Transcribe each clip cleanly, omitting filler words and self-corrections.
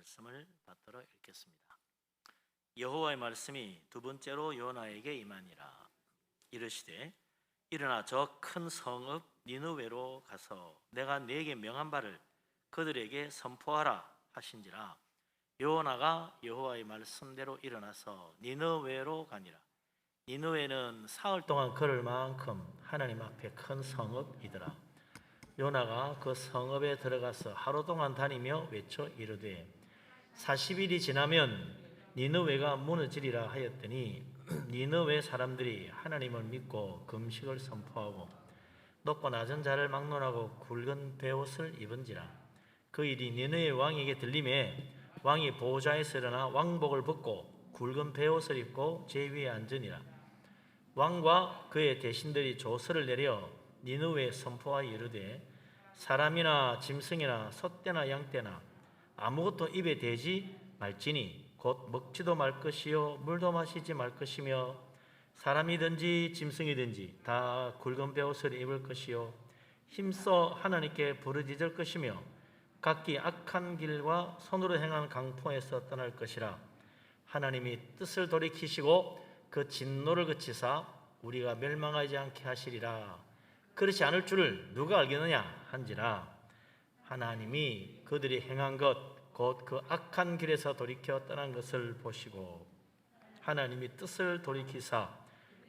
말씀을 받들어 읽겠습니다. 여호와의 말씀이 두 번째로 요나에게 임하니라. 이르시되 일어나 저 큰 성읍 니느웨로 가서 내가 네게 명한 바를 그들에게 선포하라 하신지라. 요나가 여호와의 말씀대로 일어나서 니느웨로 가니라. 니느웨는 사흘 동안 걸을 만큼 하나님 앞에 큰 성읍이더라. 요나가 그 성읍에 들어가서 하루 동안 다니며 외쳐 이르되 40일이 지나면 니느웨가 무너지리라 하였더니 니느웨 사람들이 하나님을 믿고 금식을 선포하고 높고 낮은 자를 막론하고 굵은 베옷을 입은지라. 그 일이 니느웨 왕에게 들림에 왕이 보좌에서 일어나 왕복을 벗고 굵은 베옷을 입고 제위에 앉으니라. 왕과 그의 대신들이 조서를 내려 니느웨에 선포하여 이르되 사람이나 짐승이나 소떼나 양떼나 아무것도 입에 대지 말지니 곧 먹지도 말 것이요 물도 마시지 말 것이며 사람이든지 짐승이든지 다 굵은 베옷을 입을 것이요 힘써 하나님께 부르짖을 것이며 각기 악한 길과 손으로 행한 강포에서 떠날 것이라. 하나님이 뜻을 돌이키시고 그 진노를 그치사 우리가 멸망하지 않게 하시리라. 그렇지 않을 줄을 누가 알겠느냐 한지라. 하나님이 그들이 행한 것 곧 그 악한 길에서 돌이켜 떠난 것을 보시고 하나님이 뜻을 돌이키사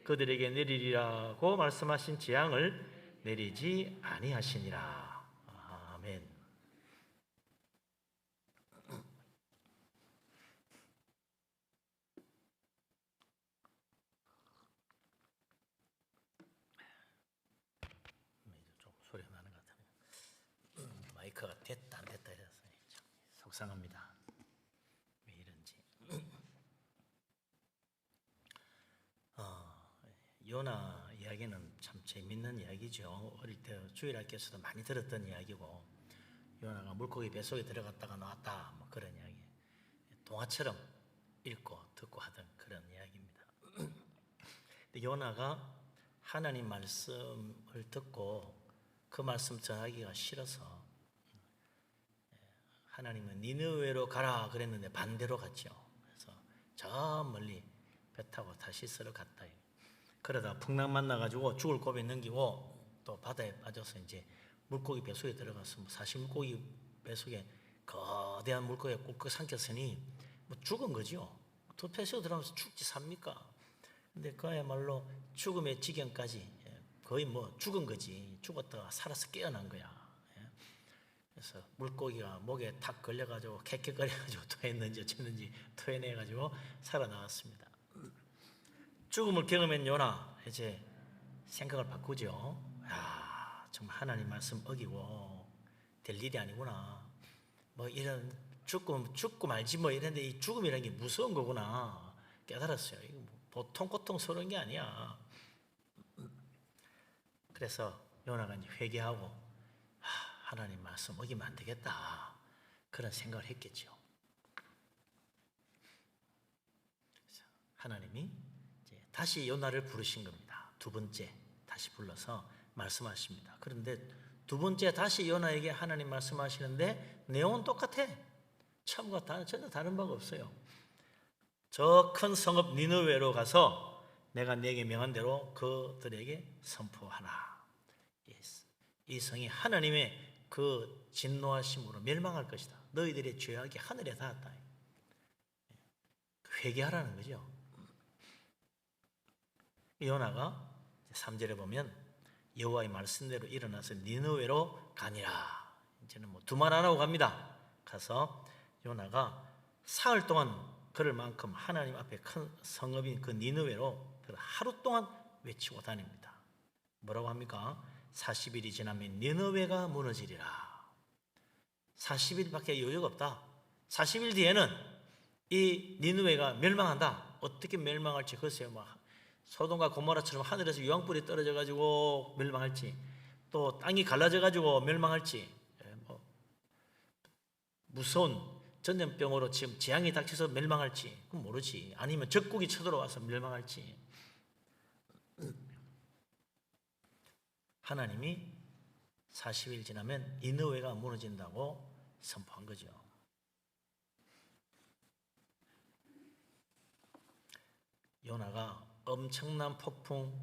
그들에게 내리리라고 말씀하신 재앙을 내리지 아니하시니라. 아멘. 좀 소리가 나는 것 같아요. 마이크가 됐다 안 됐다 이래서 속상합니다. 왜 이런지. 요나 이야기는 참 재밌는 이야기죠. 어릴 때 주일학교에서도 많이 들었던 이야기고, 요나가 물고기 뱃속에 들어갔다가 나왔다 뭐 그런 이야기, 동화처럼 읽고 듣고 하던 그런 이야기입니다. 근데 요나가 하나님 말씀을 듣고 그 말씀 전하기가 싫어서 하나님은 니느웨로 가라 그랬는데 반대로 갔죠. 그래서 저 멀리 배 타고 타시스로 갔다. 그러다 풍랑 만나가지고 죽을 고비에 넘기고 또 바다에 빠져서 이제 물고기 뱃속에 들어가서 사실 물고기 뱃속에 거대한 물고기가 꿀꺽 삼켰으니 뭐 죽은 거죠. 또 뱃속에 들어가면서 죽지 삽니까? 근데 그야말로 죽음의 지경까지 거의 뭐 죽은 거지. 죽었다가 살아서 깨어난 거야. 그래서 물고기가 목에 탁 걸려가지고 캑캑거려가지고 토했는지 어쨌는지 토해내가지고 살아나왔습니다. 죽음을 경험한 요나 이제 생각을 바꾸죠. 야, 정말 하나님 말씀 어기고 될 일이 아니구나. 뭐 이런 죽고 말지 뭐 이런데 이 죽음이라는 게 무서운 거구나 깨달았어요. 이거 뭐 보통 고통스러운 게 아니야. 그래서 요나가 이제 회개하고 하나님 말씀 어기면 안 되겠다 그런 생각을 했겠죠. 그래서 하나님이 이제 다시 요나를 부르신 겁니다. 두 번째 다시 불러서 말씀하십니다. 그런데 두 번째 다시 요나에게 하나님 말씀하시는데 내용은 똑같아. 처음과 전혀 다른 바가 없어요. 저 큰 성읍 니느웨로 가서 내가 네게 명한 대로 그들에게 선포하라. 이 성이 하나님의 그 진노하심으로 멸망할 것이다. 너희들의 죄악이 하늘에 닿았다. 회개하라는 거죠. 요나가 3절에 보면 여호와의 말씀대로 일어나서 니느웨로 가니라. 이제는 뭐 두말 안 하고 갑니다. 가서 요나가 사흘 동안 걸을 만큼 하나님 앞에 큰 성읍인 그 니느웨로 하루 동안 외치고 다닙니다. 뭐라고 합니까? 40일이 지나면 니느웨가 무너지리라. 40일밖에 여유가 없다. 40일 뒤에는 이 니느웨가 멸망한다. 어떻게 멸망할지 글쎄요. 뭐 소돔과 고모라처럼 하늘에서 유황불이 떨어져 가지고 멸망할지, 또 땅이 갈라져 가지고 멸망할지, 뭐 무서운 전염병으로 지금 재앙이 닥쳐서 멸망할지 그건 모르지. 아니면 적국이 쳐들어와서 멸망할지. 하나님이 40일 지나면 니느웨가 무너진다고 선포한 거죠. 요나가 엄청난 폭풍,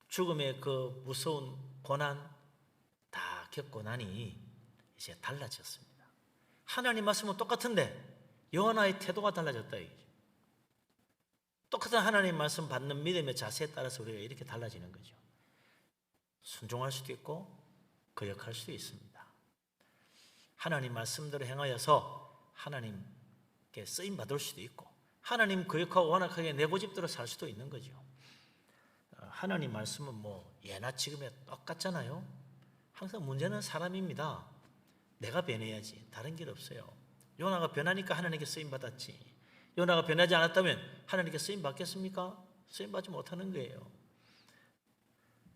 죽음의 그 무서운 고난 다 겪고 나니 이제 달라졌습니다. 하나님 말씀은 똑같은데 요나의 태도가 달라졌다. 똑같은 하나님 말씀 받는 믿음의 자세에 따라서 우리가 이렇게 달라지는 거죠. 순종할 수도 있고 거역할 수도 있습니다. 하나님 말씀대로 행하여서 하나님께 쓰임 받을 수도 있고, 하나님 거역하고 완악하게 내 고집대로 살 수도 있는 거죠. 하나님 말씀은 뭐 예나 지금에 똑같잖아요. 항상 문제는 사람입니다. 내가 변해야지, 다른 길 없어요. 요나가 변하니까 하나님께 쓰임 받았지, 요나가 변하지 않았다면 하나님께 쓰임 받겠습니까? 쓰임 받지 못하는 거예요.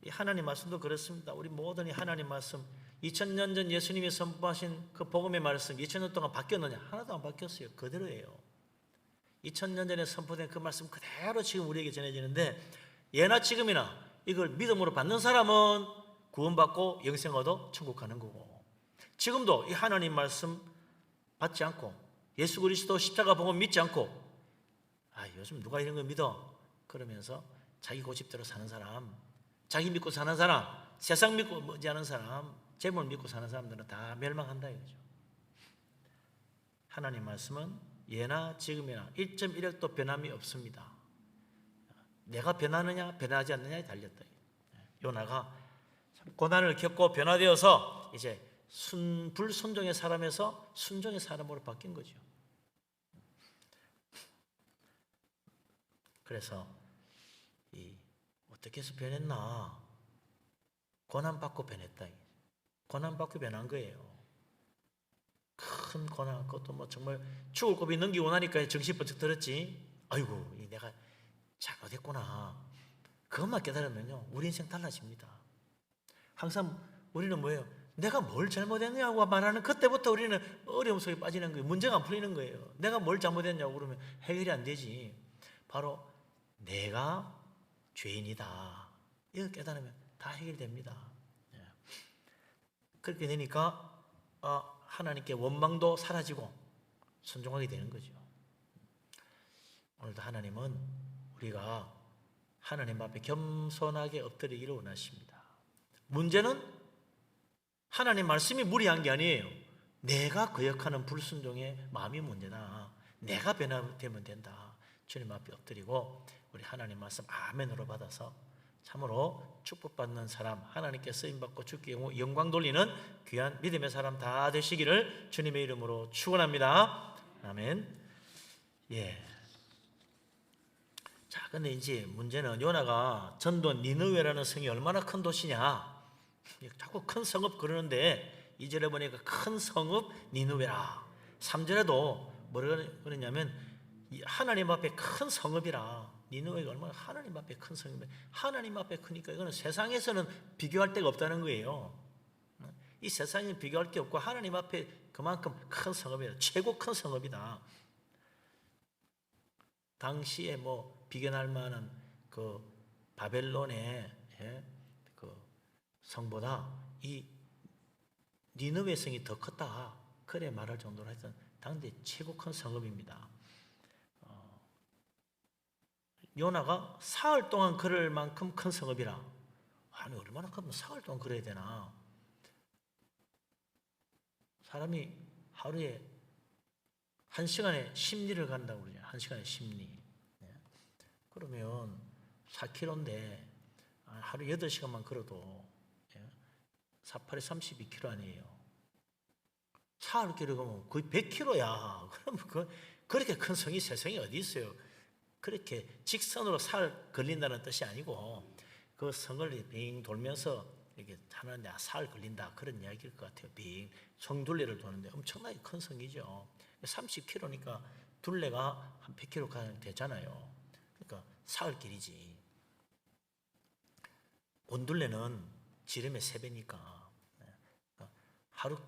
이 하나님 말씀도 그렇습니다. 우리 모든 이 하나님 말씀, 2000년 전 예수님이 선포하신 그 복음의 말씀 2000년 동안 바뀌었느냐? 하나도 안 바뀌었어요. 그대로예요. 2000년 전에 선포된 그 말씀 그대로 지금 우리에게 전해지는데, 예나 지금이나 이걸 믿음으로 받는 사람은 구원받고 영생 얻어 천국 가는 거고, 지금도 이 하나님 말씀 받지 않고 예수 그리스도 십자가 복음 믿지 않고, 요즘 누가 이런 거 믿어? 그러면서 자기 고집대로 사는 사람, 자기 믿고 사는 사람, 세상 믿고 머지않은 사람, 재물 믿고 사는 사람들은 다 멸망한다 이거죠. 하나님 말씀은 예나 지금이나 1.1핵도 변함이 없습니다. 내가 변하느냐 변하지 않느냐에 달렸다. 요나가 고난을 겪고 변화되어서 이제 불순종의 사람에서 순종의 사람으로 바뀐 거죠. 그래서 어떻게 해서 변했나? 고난받고 변했다. 고난받고 변한 거예요. 큰 고난, 그것도 뭐 정말 죽을 고비 넘기고 나니까 정신 번쩍 들었지. 아이고, 내가 잘못했구나. 그것만 깨달으면요, 우리 인생 달라집니다. 항상 우리는 뭐예요? 내가 뭘 잘못했냐고 말하는 그때부터 우리는 어려움 속에 빠지는 거예요. 문제가 안 풀리는 거예요. 내가 뭘 잘못했냐고 그러면 해결이 안 되지. 바로 내가 죄인이다, 이거 깨달으면 다 해결됩니다. 그렇게 되니까 하나님께 원망도 사라지고 순종하게 되는 거죠. 오늘도 하나님은 우리가 하나님 앞에 겸손하게 엎드리기를 원하십니다. 문제는 하나님 말씀이 무리한 게 아니에요. 내가 거역하는 불순종의 마음이 문제다. 내가 변화되면 된다. 주님 앞에 엎드리고 우리 하나님 말씀 아멘으로 받아서 참으로 축복받는 사람, 하나님께 쓰임받고 주께 영광 돌리는 귀한 믿음의 사람 다 되시기를 주님의 이름으로 축원합니다. 아멘. 자, 근데 이제 문제는 요나가 전도 니느웨라는 성이 얼마나 큰 도시냐? 자꾸 큰 성읍 그러는데 2절에 보니까 큰 성읍 니느웨라. 3절에도 뭐라 그러냐면 하나님 앞에 큰 성읍이라. 니느웨가 얼마나 하나님 앞에 큰 성읍이면, 하나님 앞에 크니까 이거는 세상에서는 비교할 데가 없다는 거예요. 이 세상에 비교할 게 없고 하나님 앞에 그만큼 큰 성읍이다. 최고 큰 성읍이다. 당시에 뭐 비견할 만한 그 바벨론의 그 성보다 이 니느웨 성이 더 컸다, 그래 말할 정도로 했던 당대 최고 큰 성읍입니다. 요나가 사흘 동안 걸을 만큼 큰 성읍이라. 아니, 얼마나 크면 사흘 동안 걸어야 되나? 사람이 하루에 1시간에 10리를 간다고 그러죠. 1시간에 10리. 그러면 4km인데 하루 8시간만 걸어도 48에 32km 아니에요. 사흘 걸으면 거의 100km야. 그럼 그렇게 큰 성이 세상에 어디 있어요? 그렇게 직선으로 사흘 걸린다는 뜻이 아니고 그 성을 빙 돌면서 이렇게 하는데 사흘 걸린다, 그런 이야기일 것 같아요. 빙 성둘레를 도는데 엄청나게 큰 성이죠. 30km니까 둘레가 한 100km 되잖아요. 그러니까 사흘 길이지. 온둘레는 지름의 3배니까 하루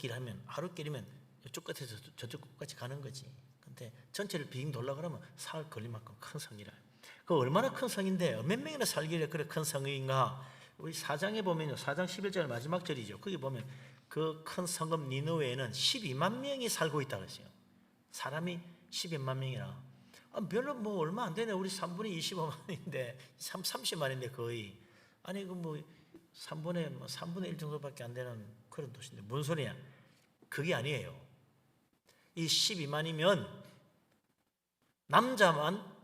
길이면 이쪽 끝에서 저쪽 끝까지 가는 거지. 근데 전체를 빙 돌라 그러면 사흘 걸릴 만큼 큰 성이라. 그 얼마나 큰 성인데 몇 명이나 살길래 그래 큰 성인가? 우리 4장에 보면요, 4장 11절 마지막 절이죠. 거기 보면 그 큰 성읍 니느웨에는 12만 명이 살고 있다고 했어요. 사람이 12만 명이라. 별로 뭐 얼마 안 되네. 우리 3분의 25만인데 30만인데 거의. 아니 그 뭐 3분의 1 정도밖에 안 되는 그런 도시인데 뭔 소리냐? 그게 아니에요. 이 12만이면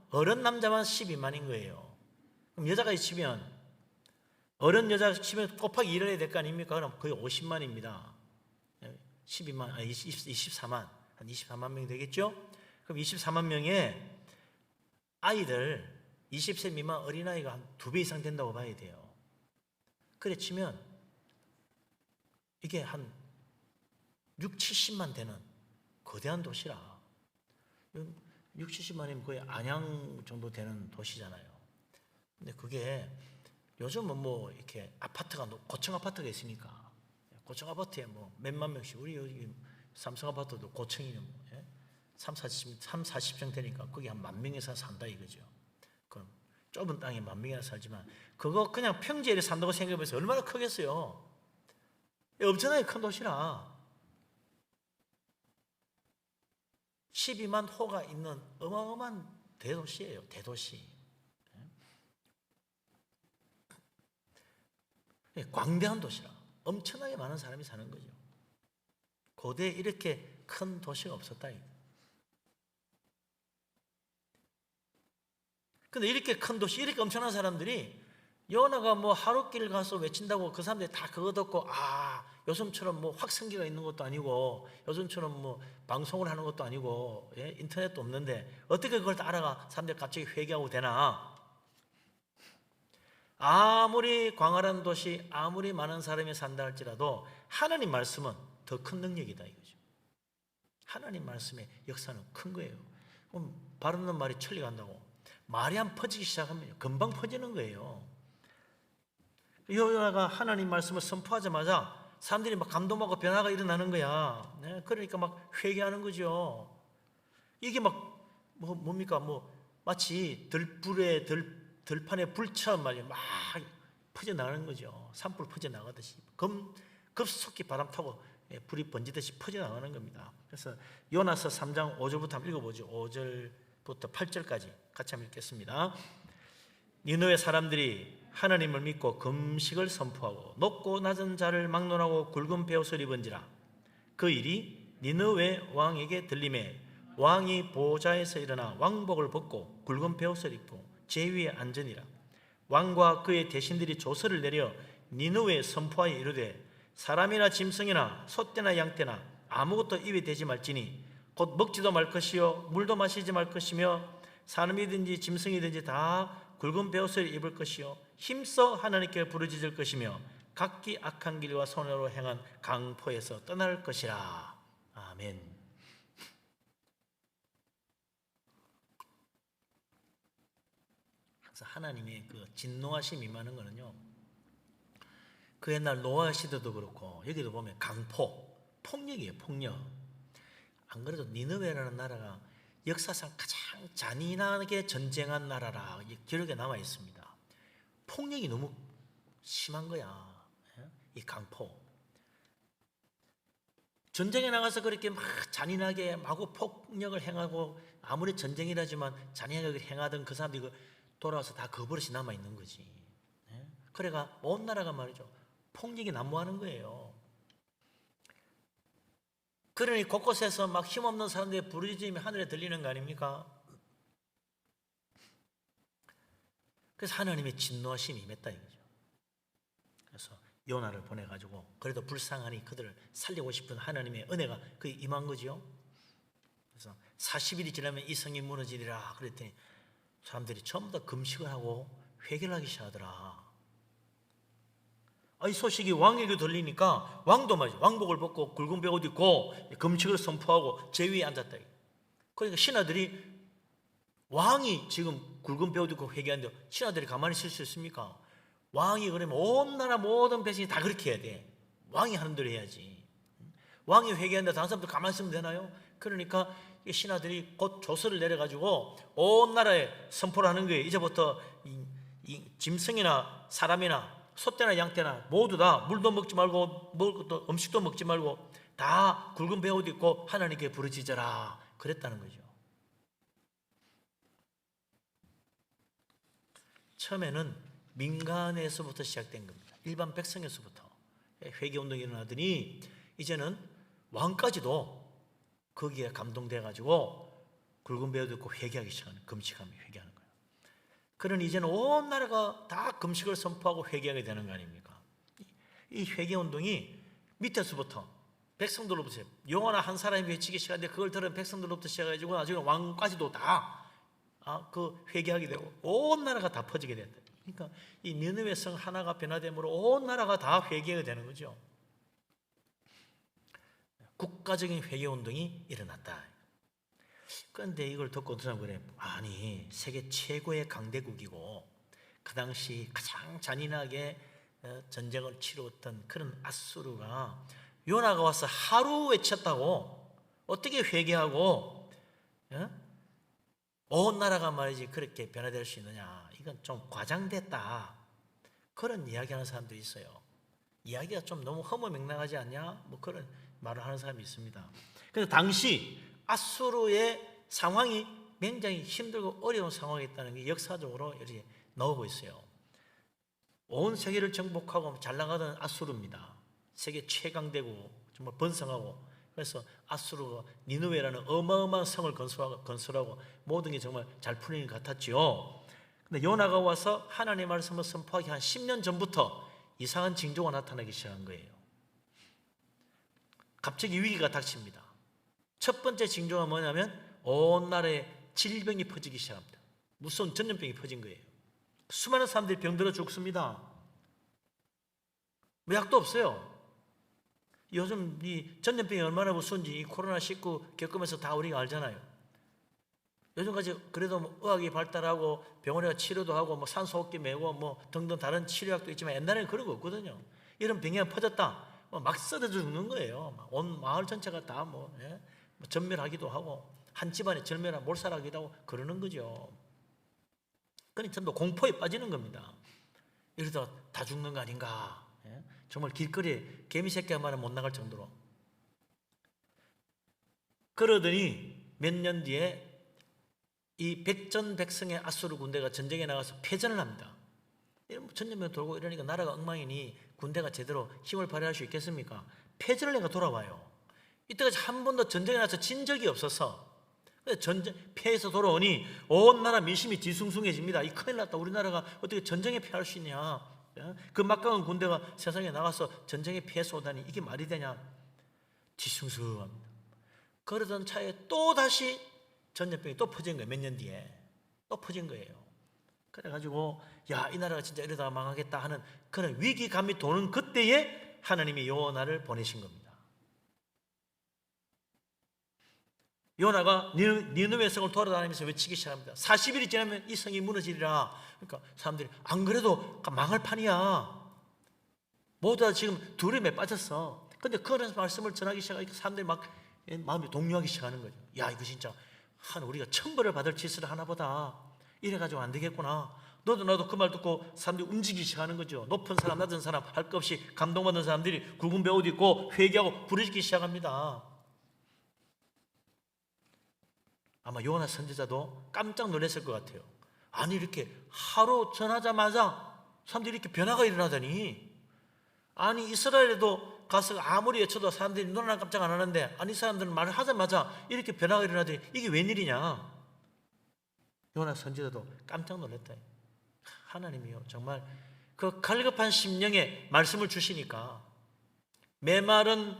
어른 남자만 12만인 거예요. 그럼 여자가 있으면 어른 여자 치면 곱하기 1을 해야 될 거 아닙니까? 그럼 거의 50만입니다. 12만, 24만, 한 24만 명 되겠죠? 그럼 24만 명의 아이들 20세 미만 어린아이가 한 2배 이상 된다고 봐야 돼요. 그래 치면 이게 한 6, 70만 되는 거대한 도시라. 6, 70만이면 거의 안양 정도 되는 도시잖아요. 근데 그게 요즘은 뭐 이렇게 아파트가 고층 아파트가 있으니까 고층 아파트에 뭐 몇만 명씩 우리 여기 삼성 아파트도 고층이면 3, 40층 되니까 거기 한 10,000명이 산다 이거죠. 그럼 좁은 땅에 10,000명이나 살지만 그거 그냥 평지에 산다고 생각해보세요. 얼마나 크겠어요. 엄청나게 큰 도시라. 12만 호가 있는 어마어마한 대도시예요. 대도시. 광대한 도시라. 엄청나게 많은 사람이 사는 거죠. 고대에 이렇게 큰 도시가 없었다. 근데 이렇게 큰 도시, 이렇게 엄청난 사람들이 요나가 뭐 하룻길 가서 외친다고 그 사람들이 다 그거 듣고 요즘처럼 뭐 확성기가 있는 것도 아니고 요즘처럼 뭐 방송을 하는 것도 아니고 인터넷도 없는데 어떻게 그걸 다 알아가 사람들이 갑자기 회개하고 되나? 아무리 광활한 도시, 아무리 많은 사람이 산다 할지라도 하나님 말씀은 더 큰 능력이다 이거죠. 하나님 말씀의 역사는 큰 거예요. 그럼 바르는 말이 천리 간다고 말이 안 퍼지기 시작하면 금방 퍼지는 거예요. 요나가 하나님 말씀을 선포하자마자 사람들이 막 감동하고 변화가 일어나는 거야. 그러니까 막 회개하는 거죠. 이게 막 뭡니까? 마치 들판에 불처럼 말이야 막 퍼져나가는 거죠. 산불 퍼져나가듯이 급속히 바람 타고 불이 번지듯이 퍼져나가는 겁니다. 그래서 요나서 3장 5절부터 한번 읽어보죠. 5절부터 8절까지 같이 한번 읽겠습니다. 니느웨 사람들이 하나님을 믿고 금식을 선포하고 높고 낮은 자를 막론하고 굵은 베옷을 입은지라. 그 일이 니느웨 왕에게 들림에 왕이 보좌에서 일어나 왕복을 벗고 굵은 베옷을 입고 제위에 앉으니라. 왕과 그의 대신들이 조서를 내려 니느웨에 선포하여 이르되 사람이나 짐승이나 소떼나 양떼나 아무것도 입에 대지 말지니 곧 먹지도 말 것이요 물도 마시지 말 것이며 사람이든지 짐승이든지 다 굵은 베옷을 입을 것이요 힘써 하나님께 부르짖을 것이며 각기 악한 길과 손으로 행한 강포에서 떠날 것이라. 아멘. 그래서 하나님의 그 진노하심이 임하는 거는요, 그 옛날 노아 시대도 그렇고 여기도 보면 강포, 폭력이에요. 폭력. 안 그래도 니느웨라는 나라가 역사상 가장 잔인하게 전쟁한 나라라 기록에 남아 있습니다. 폭력이 너무 심한 거야. 이 강포. 전쟁에 나가서 그렇게 막 잔인하게 마구 폭력을 행하고 아무리 전쟁이라지만 잔인하게 행하던 그 사람들이 돌아와서 다 그 버릇이 남아 있는 거지. 그래가 온 나라가 말이죠. 폭력이 난무하는 거예요. 그러니 곳곳에서 막 힘없는 사람들의 부르짖음이 하늘에 들리는 거 아닙니까? 그래서 하나님의 진노하심이 임했다 이거죠. 그래서 요나를 보내가지고 그래도 불쌍하니 그들을 살리고 싶은 하나님의 은혜가 그에 임한 거죠. 그래서 40일이 지나면 이 성이 무너지리라 그랬더니 사람들이 전부 다 금식을 하고 회개를 하기 시작하더라. 이 소식이 왕에게 들리니까 왕도 말이죠. 왕복을 벗고 굵은 베옷 입고 금식을 선포하고 제위에 앉았다. 그러니까 신하들이 왕이 지금 굵은 베옷 입고 회개하는데 신하들이 가만히 있을 수 있습니까? 왕이 그러면 온 나라 모든 백성이 다 그렇게 해야 돼. 왕이 하는 대로 해야지. 왕이 회개하는데 다른 사람들 가만히 있으면 되나요? 그러니까 신하들이 곧 조서를 내려가지고 온 나라에 선포를 하는 거예요. 이제부터 이 짐승이나 사람이나 소떼나 양떼나 모두 다 물도 먹지 말고 먹을 것도 음식도 먹지 말고 다 굵은 베옷 입고 하나님께 부르짖어라 그랬다는 거죠. 처음에는 민간에서부터 시작된 겁니다. 일반 백성에서부터 회개운동이 일어나더니 이제는 왕까지도 거기에 감동돼 가지고 굵은 배도 있고 회개하기 시작하는, 금식하며 회개하는 거예요. 그러니 이제는 온 나라가 다 금식을 선포하고 회개하게 되는 거 아닙니까? 이 회개운동이 밑에서부터 백성들로부터, 영어나 한 사람이 외치기 시작하는데 그걸 들은 백성들로부터 시작해가지고 나중에 왕까지도 다 그 회개하게 되고 온 나라가 다 퍼지게 된다. 그러니까 이 니느웨 성 하나가 변화됨으로 온 나라가 다 회개하게 되는 거죠. 국가적인 회개운동이 일어났다. 그런데 이걸 듣고 어떤 사람은 그래, 아니 세계 최고의 강대국이고 그 당시 가장 잔인하게 전쟁을 치루었던 그런 아수르가 요나가 와서 하루 외쳤다고 어떻게 회개하고 온 나라가 말이지 그렇게 변화될 수 있느냐, 이건 좀 과장됐다, 그런 이야기하는 사람도 있어요. 이야기가 좀 너무 허무맹랑하지 않냐, 뭐 그런 말을 하는 사람이 있습니다. 그래서 당시 아수르의 상황이 굉장히 힘들고 어려운 상황이었다는 게 역사적으로 이렇게 나오고 있어요. 온 세계를 정복하고 잘 나가던 아수르입니다. 세계 최강대국, 정말 번성하고, 그래서 아수르가 니느웨라는 어마어마한 성을 건설하고 모든 게 정말 잘 풀리는 것 같았지요. 근데 요나가 와서 하나님의 말씀을 선포하기 한 10년 전부터 이상한 징조가 나타나기 시작한 거예요. 갑자기 위기가 닥칩니다. 첫 번째 징조가 뭐냐면 온 나라에 질병이 퍼지기 시작합니다. 무서운 전염병이 퍼진 거예요. 수많은 사람들이 병들어 죽습니다. 약도 없어요. 요즘 이 전염병이 얼마나 무서운지 이 코로나19 겪으면서 다 우리가 알잖아요. 요즘까지 그래도 뭐 의학이 발달하고 병원에 치료도 하고 뭐 산소호흡기 메고 뭐 등등 다른 치료약도 있지만 옛날에는 그런 거 없거든요. 이런 병이 퍼졌다, 막 썰어 죽는 거예요. 온 마을 전체가 다 뭐 전멸하기도 하고 한 집안에 절멸하고 몰살하기도 하고 그러는 거죠. 그러니 전부 공포에 빠지는 겁니다. 이러다 다 죽는 거 아닌가. 정말 길거리에 개미 새끼 한 마리 못 나갈 정도로. 그러더니 몇 년 뒤에 이 백전백승의 아수르 군대가 전쟁에 나가서 패전을 합니다. 전쟁이 돌고 이러니까 나라가 엉망이니 군대가 제대로 힘을 발휘할 수 있겠습니까? 패전을 해가 돌아와요. 이때까지 한 번도 전쟁에 나서 진 적이 없어서 전쟁 패해서 돌아오니 온 나라 민심이 뒤숭숭해집니다. 이 큰일 났다. 우리나라가 어떻게 전쟁에 패할 수 있냐? 그 막강한 군대가 세상에 나가서 전쟁에 피해서 오다니 이게 말이 되냐? 뒤숭숭합니다. 그러던 차에 또 다시 전염병이 또 퍼진 거예요. 몇 년 뒤에 또 퍼진 거예요. 그래가지고 야, 이 나라가 진짜 이러다가 망하겠다 하는 그런 위기감이 도는 그때에 하나님이 요나를 보내신 겁니다. 요나가 니느웨 성을 돌아다니면서 외치기 시작합니다. 40일이 지나면 이 성이 무너지리라. 그러니까 사람들이 안 그래도 망할 판이야, 모두 다 지금 두려움에 빠졌어. 근데 그런 말씀을 전하기 시작하니까 사람들이 막 마음이 동요하기 시작하는 거죠. 야, 이거 진짜 우리가 천벌을 받을 짓을 하나 보다. 이래가지고 안 되겠구나. 너도 나도 그 말 듣고 사람들이 움직이기 시작하는 거죠. 높은 사람 낮은 사람 할 것 없이 감동받는 사람들이 굵은 배옷 입고 회개하고 부르짖기 시작합니다. 아마 요나 선지자도 깜짝 놀랐을 것 같아요. 아니 이렇게 하루 전하자마자 사람들이 이렇게 변화가 일어나다니, 아니 이스라엘에도 가서 아무리 외쳐도 사람들이 눈 하나 깜짝 안 하는데 아니 이 사람들은 말을 하자마자 이렇게 변화가 일어나더니 이게 웬일이냐. 요나 선지자도 깜짝 놀랐다. 하나님이요, 정말 그 갈급한 심령에 말씀을 주시니까 메마른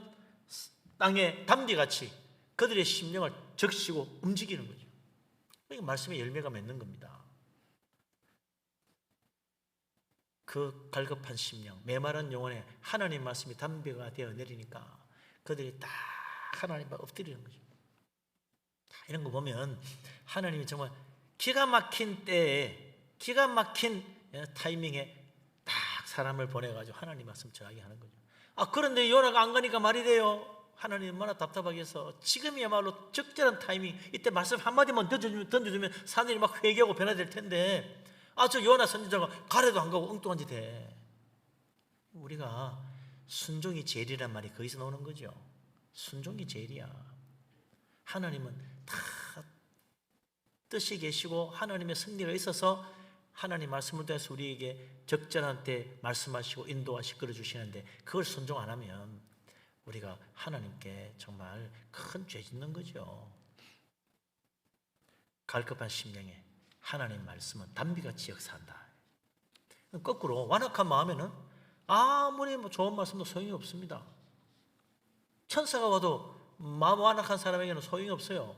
땅에 담비같이 그들의 심령을 적시고 움직이는 거죠. 이게 말씀의 열매가 맺는 겁니다. 그 갈급한 심령, 메마른 영혼에 하나님 말씀이 담비가 되어 내리니까 그들이 딱 하나님 앞에 엎드리는 거죠. 이런 거 보면 하나님이 정말 기가 막힌 때에, 기가 막힌 타이밍에 딱 사람을 보내가지고 하나님 말씀 전하게 하는 거죠. 그런데 요나가 안 가니까 말이 돼요. 하나님 얼마나 답답하게 해서 지금이야말로 적절한 타이밍, 이때 말씀 한마디만 던져주면 사람들이 막 회개하고 변화될 텐데 저 요나 선지자가 가래도 안 가고 엉뚱한 짓 해. 우리가 순종이 제일이란 말이 거기서 나오는 거죠. 순종이 제일이야. 하나님은 다 뜻이 계시고 하나님의 승리가 있어서 하나님 말씀을 통해서 우리에게 적절한 때 말씀하시고 인도하시고 끌어주시는데 그걸 순종 안 하면 우리가 하나님께 정말 큰 죄 짓는 거죠. 갈급한 심령에 하나님 말씀은 담비같이 역사한다. 거꾸로 완악한 마음에는 아무리 좋은 말씀도 소용이 없습니다. 천사가 와도 마음 완악한 사람에게는 소용이 없어요.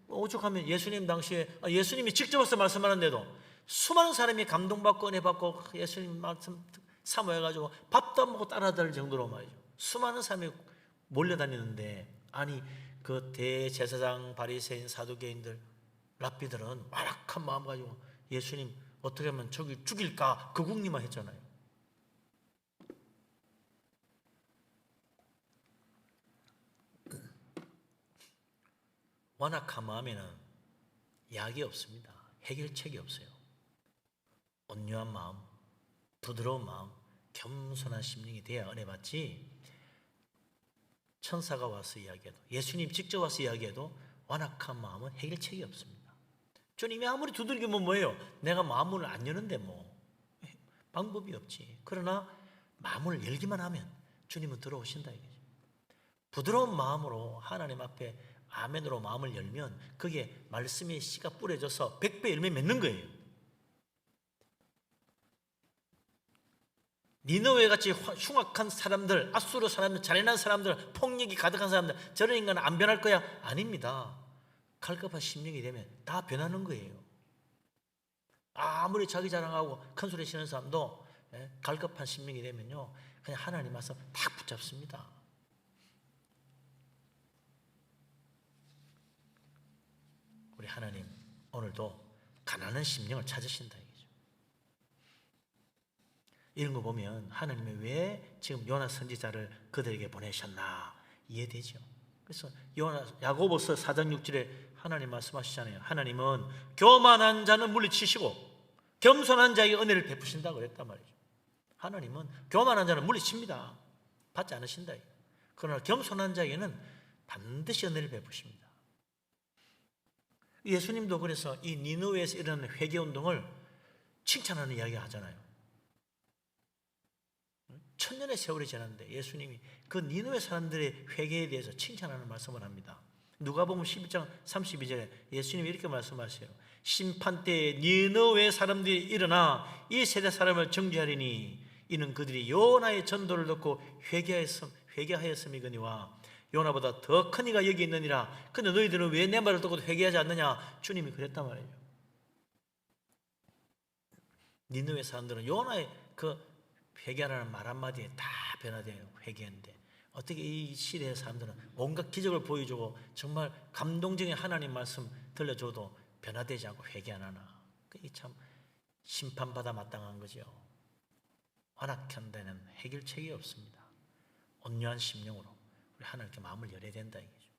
오죽하면 예수님 당시에 예수님이 직접 와서 말씀하는데도 수많은 사람이 감동받고 은혜받고 예수님 말씀 사모해가지고 밥도 안 먹고 따라다닐 정도로 말이죠. 수많은 사람이 몰려다니는데 아니 그 대제사장 바리새인 사두개인들 랍비들은 완악한 마음 가지고 예수님 어떻게 하면 저기 죽일까 그 궁리만 했잖아요. 완악한 마음에는 약이 없습니다. 해결책이 없어요. 온유한 마음, 부드러운 마음, 겸손한 심령이 돼야 은혜 받지. 천사가 와서 이야기해도 예수님 직접 와서 이야기해도 완악한 마음은 해결책이 없습니다. 주님이 아무리 두들기면 뭐예요? 내가 마음을 안 여는데 뭐 방법이 없지. 그러나 마음을 열기만 하면 주님은 들어오신다 이거죠. 부드러운 마음으로 하나님 앞에 아멘으로 마음을 열면 그게 말씀의 씨가 뿌려져서 100배 열매 맺는 거예요. 니느웨같이 흉악한 사람들, 아수르 사람들, 잔인한 사람들, 폭력이 가득한 사람들, 저런 인간은 안 변할 거야? 아닙니다. 갈급한 심령이 되면 다 변하는 거예요. 아무리 자기 자랑하고 큰 소리 치는 사람도 갈급한 심령이 되면요 그냥 하나님 말씀 딱 붙잡습니다. 우리 하나님 오늘도 가난한 심령을 찾으신다 이거죠. 이런 거 보면 하나님이 왜 지금 요나 선지자를 그들에게 보내셨나 이해되죠. 그래서 야고보서 4장 6절에 하나님 말씀하시잖아요. 하나님은 교만한 자는 물리치시고 겸손한 자에게 은혜를 베푸신다고 그랬단 말이죠. 하나님은 교만한 자는 물리칩니다. 받지 않으신다. 그러나 겸손한 자에게는 반드시 은혜를 베푸십니다. 예수님도 그래서 이 니느웨에서 일어나는 회개운동을 칭찬하는 이야기 하잖아요. 천년의 세월이 지났는데 예수님이 그 니느웨 사람들의 회개에 대해서 칭찬하는 말씀을 합니다. 누가복음 11장 32절에 예수님이 이렇게 말씀하세요. 심판 때에 니느웨 사람들이 일어나 이 세대 사람을 정죄하리니 이는 그들이 요나의 전도를 듣고 회개하였음이거니와 요나보다 더 큰 이가 여기 있느니라. 근데 너희들은 왜 내 말을 듣고도 회개하지 않느냐? 주님이 그랬단 말이에요. 니느웨 사람들은 요나의 그 회개하라는 말 한마디에 다 변화돼요. 회개했는데 어떻게 이 시대의 사람들은 온갖 기적을 보여주고 정말 감동적인 하나님 말씀 들려줘도 변화되지 않고 회개 안 하나. 그게 참 심판받아 마땅한 거죠. 완악한 데는 해결책이 없습니다. 온유한 심령으로 우리 하나님께 마음을 열어야 된다 이거죠.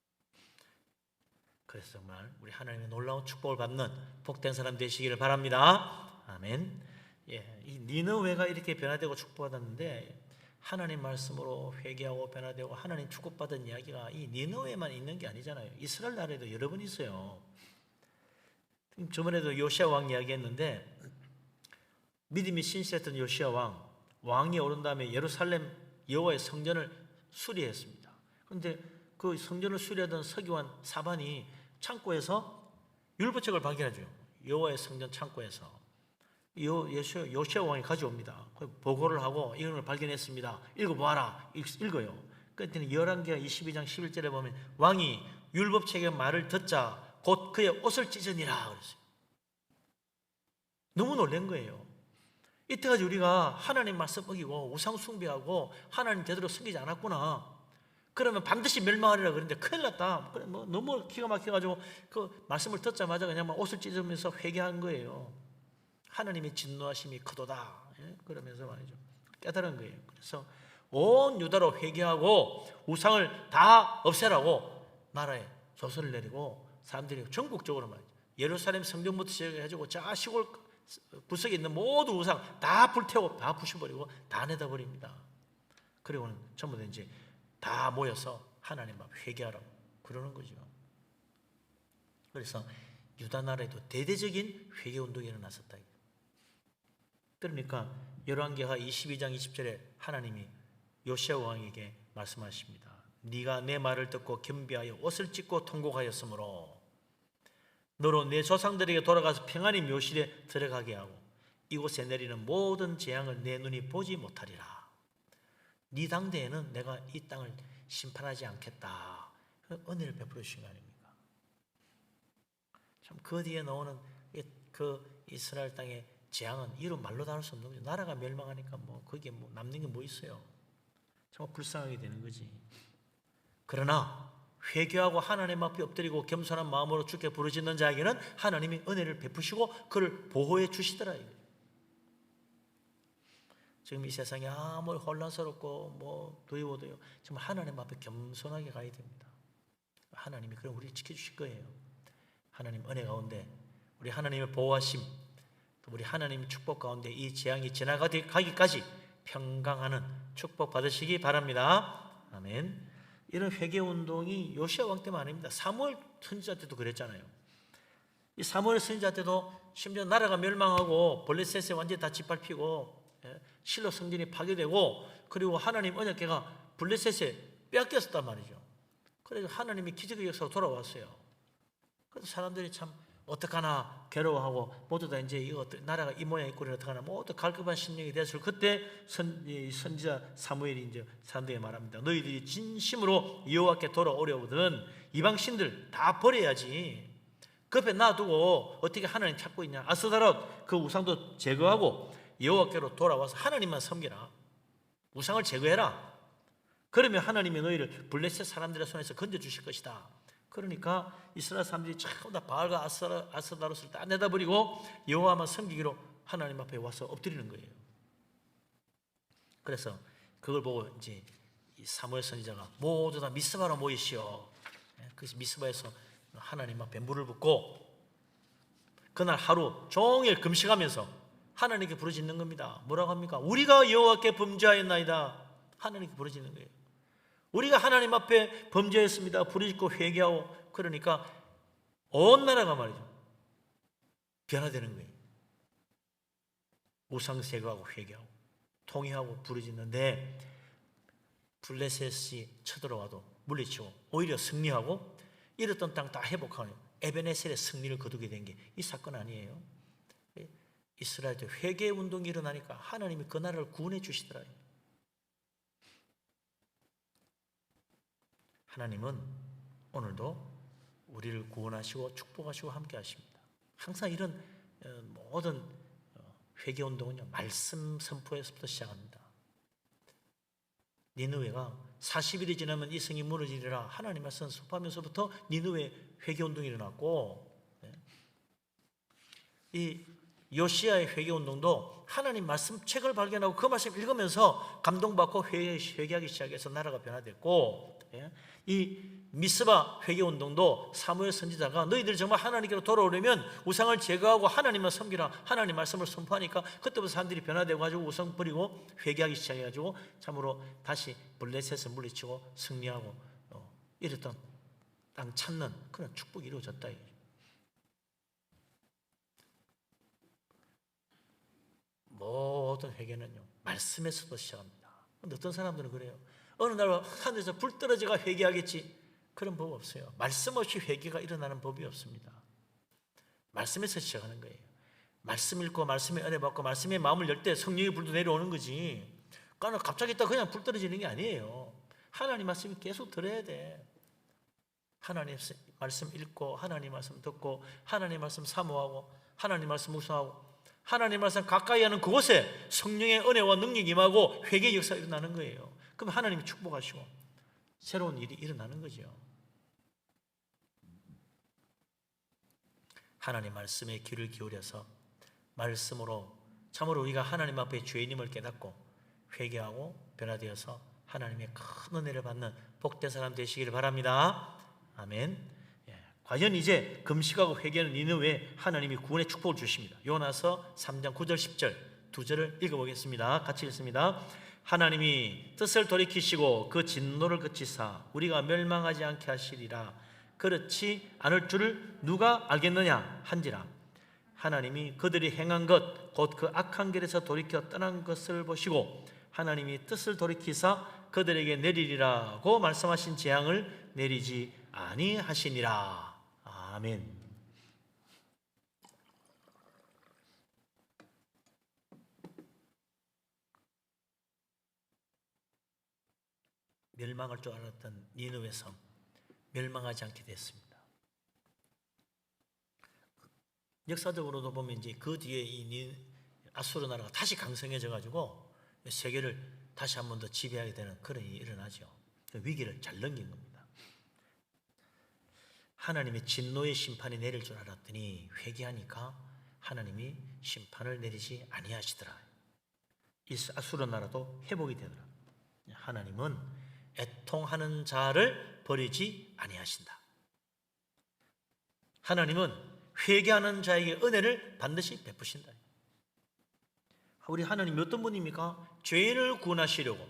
그래서 정말 우리 하나님의 놀라운 축복을 받는 복된 사람 되시기를 바랍니다. 아멘. 이 니느웨가 이렇게 변화되고 축복받았는데 하나님 말씀으로 회개하고 변화되고 하나님 축복받은 이야기가 이 니느웨만 있는 게 아니잖아요. 이스라엘 나라에도 여러 번 있어요. 저번에도 요시야 왕 이야기했는데 믿음이 신실했던 요시야 왕이 오른 다음에 예루살렘 여호와의 성전을 수리했습니다. 그런데 그 성전을 수리하던 서기관 사반이 창고에서 율법책을 발견해줘요. 여호와의 성전 창고에서 요시야 왕이 가져옵니다. 보고를 하고 이런 걸 발견했습니다. 읽어보아라. 읽어요. 그랬더니 열왕기하 22장 11절에 보면 왕이 율법책의 말을 듣자 곧 그의 옷을 찢으니라 그랬어요. 너무 놀란 거예요. 이때까지 우리가 하나님 말씀 어기고 우상 숭배하고 하나님 제대로 섬기지 않았구나. 그러면 반드시 멸망하리라 그랬는데 큰일 났다. 뭐 너무 기가 막혀가지고 그 말씀을 듣자마자 그냥 막 옷을 찢으면서 회개한 거예요. 하나님의 진노하심이 크도다. 그러면서 말이죠. 깨달은 거예요. 그래서 온 유다로 회개하고 우상을 다 없애라고 나라에 조서를 내리고 사람들이 전국적으로 말이죠. 예루살렘 성전부터 시작해가지고 저 시골 구석에 있는 모든 우상 다 불태우고 다 부셔버리고 다 내다버립니다. 그리고는 전부 다 이제 다 모여서 하나님 앞 회개하라고 그러는 거죠. 그래서 유다 나라에도 대대적인 회개 운동이 일어났었다. 그러니까 열왕기하 22장 20절에 하나님이 요시야 왕에게 말씀하십니다. 네가 내 말을 듣고 겸비하여 옷을 찢고 통곡하였으므로 너로 내 조상들에게 돌아가서 평안히 묘실에 들어가게 하고 이곳에 내리는 모든 재앙을 내 눈이 보지 못하리라. 네 당대에는 내가 이 땅을 심판하지 않겠다. 은혜를 베풀어 주신 거 아닙니까? 참 그 뒤에 나오는 그 이스라엘 땅의 재앙은 이루 말로 다룰 수 없는 거죠. 나라가 멸망하니까 뭐 거기에 뭐 남는 게 뭐 있어요? 정말 불쌍하게 되는 거지. 그러나 회개하고 하나님 앞에 엎드리고 겸손한 마음으로 주께 부르짖는 자에게는 하나님이 은혜를 베푸시고 그를 보호해 주시더라. 지금 이 세상이 아무리 혼란스럽고 뭐 두려워도요, 정말 하나님 앞에 겸손하게 가야 됩니다. 하나님이 그럼 우리를 지켜주실 거예요. 하나님 은혜 가운데 우리 하나님의 보호하심, 또 우리 하나님의 축복 가운데 이 재앙이 지나가기까지 평강하는 축복 받으시기 바랍니다. 아멘. 이런 회개운동이 요시야 왕 때만 아닙니다. 사무엘 선지자 때도 그랬잖아요. 이 사무엘 선지자 때도 심지어 나라가 멸망하고 블레셋에 완전히 다 짓밟히고 실로 성전이 파괴되고 그리고 하나님 언약궤가 블레셋에 빼앗겼단 말이죠. 그래서 하나님이 기적의 역사로 돌아왔어요. 그래서 사람들이 참 어떡하나 괴로워하고 모두 다 이제 이거 나라가 이 모양이 꼴이 어떡하나 모두 갈급한 심령이 됐을 그때 선지자 사무엘이 이제 사람들에게 말합니다. 너희들이 진심으로 여호와께 돌아오려거든 이방 신들 다 버려야지. 그 옆에 놔두고 어떻게 하나님 찾고 있냐. 아스다롯 그 우상도 제거하고 여호와께로 돌아와서 하나님만 섬기라. 우상을 제거해라. 그러면 하나님이 너희를 블레셋 사람들의 손에서 건져주실 것이다. 그러니까 이스라엘 사람들이 전부 다 바알과 아스다롯을 다 내다버리고 여호와만 섬기기로 하나님 앞에 와서 엎드리는 거예요. 그래서 그걸 보고 이제 사무엘 선지자가 모두 다 미스바로 모이시오. 그래서 미스바에서 하나님 앞에 물을 붓고 그날 하루 종일 금식하면서 하나님께 부르짖는 겁니다. 뭐라고 합니까? 우리가 여호와께 범죄하였나이다. 하나님께 부르짖는 거예요. 우리가 하나님 앞에 범죄했습니다. 부르짖고 회개하고 그러니까 온 나라가 말이죠. 변화되는 거예요. 우상 제거하고 회개하고 통회하고 부르짖는데 블레셋이 쳐들어와도 물리치고 오히려 승리하고 잃었던 땅 다 회복하는 에베네셀의 승리를 거두게 된 게 이 사건 아니에요. 이스라엘 때 회개 운동이 일어나니까 하나님이 그 나라를 구원해 주시더라고요. 하나님은 오늘도 우리를 구원하시고 축복하시고 함께 하십니다. 항상 이런 모든 회개 운동은요, 말씀 선포에서부터 시작합니다. 니느웨가 40일이 지나면 이 성이 무너지리라 하나님 말씀 선포하면서부터 니느웨 회개 운동이 일어났고, 이 요시야의 회개 운동도 하나님 말씀 책을 발견하고 그 말씀 읽으면서 감동받고 회개하기 시작해서 나라가 변화됐고, 이 미스바 회개 운동도 사무엘 선지자가 너희들 정말 하나님께로 돌아오려면 우상을 제거하고 하나님만 섬기라 하나님 말씀을 선포하니까 그때부터 사람들이 변화되고 가지고 우상 버리고 회개하기 시작해가지고 참으로 다시 블레셋을 물리치고 승리하고 이랬던 땅 찾는 그런 축복이 이루어졌다. 모든 회개는요 말씀에서도 시작합니다. 근데 어떤 사람들은 그래요. 어느 날 하늘에서 불 떨어져가 회개하겠지. 그런 법 없어요. 말씀 없이 회개가 일어나는 법이 없습니다. 말씀에서 시작하는 거예요. 말씀 읽고 말씀에 은혜 받고 말씀에 마음을 열 때 성령의 불도 내려오는 거지. 그러니까 갑자기 있다 그냥 불 떨어지는 게 아니에요. 하나님 말씀이 계속 들어야 돼. 하나님 말씀 읽고 하나님 말씀 듣고 하나님 말씀 사모하고 하나님 말씀 묵상하고 하나님 말씀 가까이 하는 그곳에 성령의 은혜와 능력이 임하고 회개의 역사가 일어나는 거예요. 그럼 하나님이 축복하시고 새로운 일이 일어나는 거죠. 하나님 말씀에 귀를 기울여서 말씀으로 참으로 우리가 하나님 앞에 죄인임을 깨닫고 회개하고 변화되어서 하나님의 큰 은혜를 받는 복된 사람 되시기를 바랍니다. 아멘. 과연 이제 금식하고 회개하는 니느웨에 하나님이 구원의 축복을 주십니다. 요나서 3장 9절 10절 두 절을 읽어보겠습니다. 같이 읽습니다. 하나님이 뜻을 돌이키시고 그 진노를 그치사 우리가 멸망하지 않게 하시리라. 그렇지 않을 줄을 누가 알겠느냐 한지라. 하나님이 그들이 행한 것 곧 그 악한 길에서 돌이켜 떠난 것을 보시고 하나님이 뜻을 돌이키사 그들에게 내리리라고 말씀하신 재앙을 내리지 아니하시니라. 아멘. 멸망할 줄 알았던 니느웨 섬 멸망하지 않게 됐습니다. 역사적으로도 보면 이제 그 뒤에 이 아수르 나라가 다시 강성해져 가지고 세계를 다시 한 번 더 지배하게 되는 그런 일이 일어나죠. 그 위기를 잘 넘긴 겁니다. 하나님의 진노의 심판이 내릴 줄 알았더니 회개하니까 하나님이 심판을 내리지 아니하시더라. 이 아수르 나라도 회복이 되더라. 하나님은 애통하는 자를 버리지 아니하신다. 하나님은 회개하는 자에게 은혜를 반드시 베푸신다. 우리 하나님이 어떤 분입니까? 죄인을 구원하시려고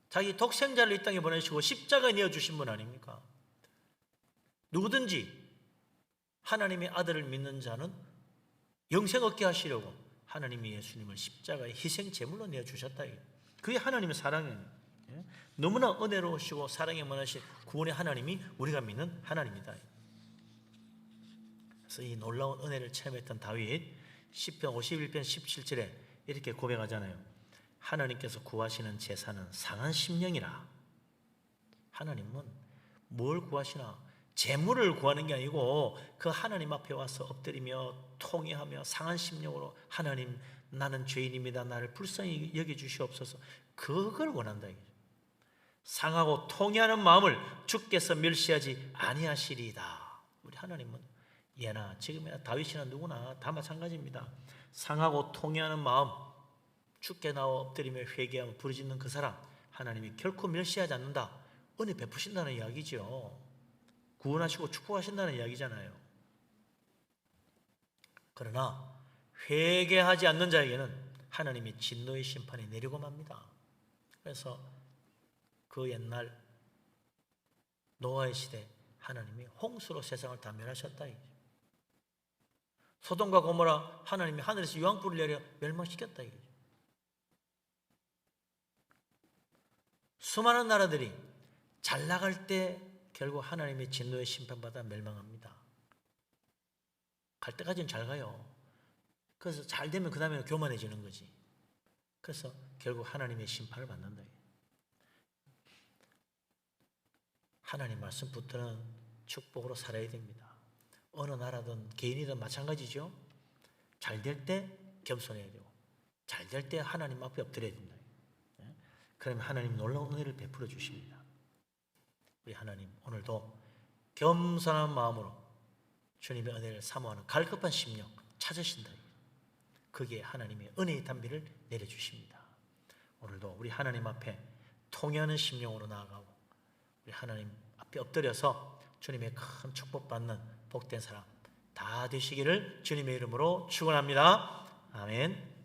자기 독생자를 이 땅에 보내시고 십자가에 내어주신 분 아닙니까? 누구든지 하나님의 아들을 믿는 자는 영생 얻게 하시려고 하나님이 예수님을 십자가에 희생 제물로 내어주셨다. 그게 하나님의 사랑이에요. 너무나 은혜로우시고 사랑에 원하신 구원의 하나님이 우리가 믿는 하나님이다. 그래서 이 놀라운 은혜를 체험했던 다윗 시편 51편 17절에 이렇게 고백하잖아요. 하나님께서 구하시는 제사는 상한 심령이라. 하나님은 뭘 구하시나? 재물을 구하는 게 아니고 그 하나님 앞에 와서 엎드리며 통회하며 상한 심령으로 하나님 나는 죄인입니다. 나를 불쌍히 여겨주시옵소서. 그걸 원한다. 상하고 통회하는 마음을 주께서 멸시하지 아니하시리이다. 우리 하나님은 예나 지금이나 다윗이나 누구나 다 마찬가지입니다. 상하고 통회하는 마음, 주께 나와 엎드리며 회개하며 부르짖는 그 사람 하나님이 결코 멸시하지 않는다. 은혜 베푸신다는 이야기죠. 구원하시고 축복하신다는 이야기잖아요. 그러나 회개하지 않는 자에게는 하나님이 진노의 심판이 내리고 맙니다. 그래서 그 옛날 노아의 시대 하나님이 홍수로 세상을 다 멸하셨다. 소돔과 고모라 하나님이 하늘에서 유황불을 내려 멸망시켰다. 수많은 나라들이 잘 나갈 때 결국 하나님의 진노의 심판받아 멸망합니다. 갈 때까지는 잘 가요. 그래서 잘 되면 그 다음에 교만해지는 거지. 그래서 결국 하나님의 심판을 받는다. 하나님 말씀 붙드는 축복으로 살아야 됩니다. 어느 나라든 개인이든 마찬가지죠. 잘 될 때 겸손해야 되고 잘 될 때 하나님 앞에 엎드려야 된다. 그러면 하나님 놀라운 은혜를 베풀어 주십니다. 우리 하나님 오늘도 겸손한 마음으로 주님의 은혜를 사모하는 갈급한 심령 찾으신다. 그게 하나님의 은혜의 단비를 내려주십니다. 오늘도 우리 하나님 앞에 통회하는 심령으로 나아가고 우리 하나님 앞에 엎드려서 주님의 큰 축복받는 복된 사람 다 되시기를 주님의 이름으로 축원합니다. 아멘.